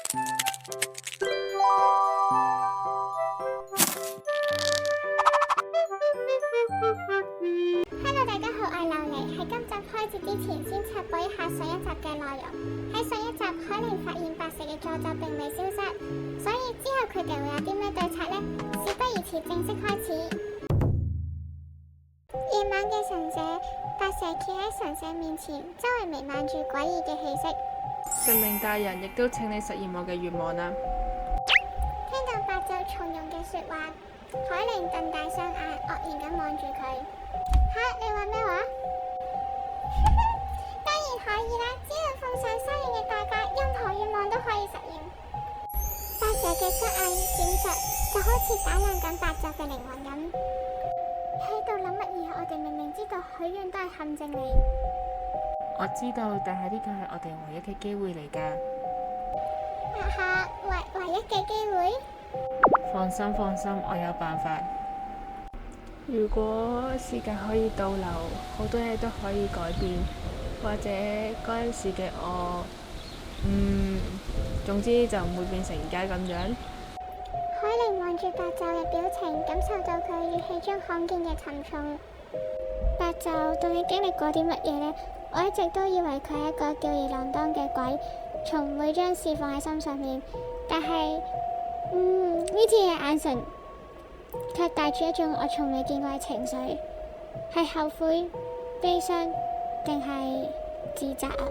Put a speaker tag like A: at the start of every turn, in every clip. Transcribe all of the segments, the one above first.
A: Hello，大家好，我係琉璃。喺今集開始之前，先插播一下上一集嘅內容。喺上一集，海玲發現白蛇嘅詛咒並未消失，所以之後佢哋會有啲咩對策呢？事不宜遲，正式開始。夜晚嘅神社，白蛇企喺神社面前，周圍彌漫住詭異嘅氣息。
B: 神明大人，亦都請你實現我嘅願望啦！
A: 聽到白晝從容嘅說話，海玲瞪大雙眼，愕然咁望住佢。吓，你話咩話？當然可以啦，只要奉上相應嘅代價，任何願望都可以實現。白蛇嘅雙眼閃着，就好似打量緊白晝嘅靈魂咁。喺度諗乜嘢？我哋明明知道許願都係陷阱嚟。
B: 我知道，但係呢個係我哋唯一嘅機會嚟㗎。
A: 唯一嘅機會？
B: 放心，我有辦法。如果時間可以倒流，好多嘢都可以改變，或者嗰陣時嘅我，總之就唔會變成而家咁樣。
A: 海玲望住白晝嘅表情，感受到佢語氣中罕見嘅沉重。白晝到底經歷過啲乜嘢呢？我一直都以為佢係一個吊兒郎當嘅鬼，從唔會將事放喺心上面。但係，呢次嘅眼神卻帶住一種我從未見過嘅情緒，係後悔、悲傷定係自責啊？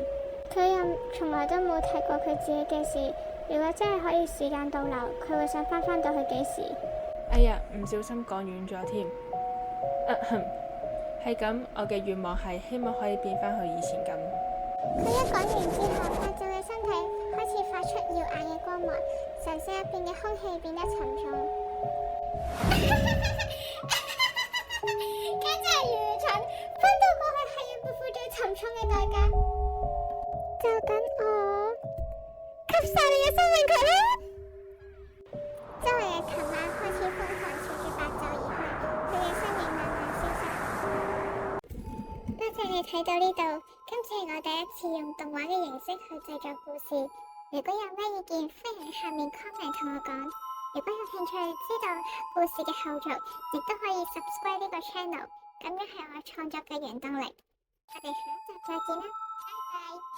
A: 佢又從來都冇提過佢自己嘅事。如果真係可以時間倒流，佢會想翻到去幾時？
B: 哎呀，唔小心講遠咗添。係咁，我嘅願望係希望可以變翻去以前咁。
A: 佢一講完之後，白晝嘅身體開始發出耀眼嘅光芒，神社入邊嘅空氣變得沉重。簡直係愚蠢，翻到過去係要背負最沉重嘅代價。就等我吸晒你嘅生命佢啦！周圍嘅琴晚開始瘋狂朝住白晝而去，佢嘅身影慢慢消失。多謝你睇到呢度，今次係我第一次用動畫嘅形式去製作故事。如果有咩意見，歡迎喺下面 comment 同我講。如果有興趣知道故事嘅後續，亦都可以 subscribe 呢個 channel，咁樣係我創作嘅原動力。我哋下一集再見啦，拜拜。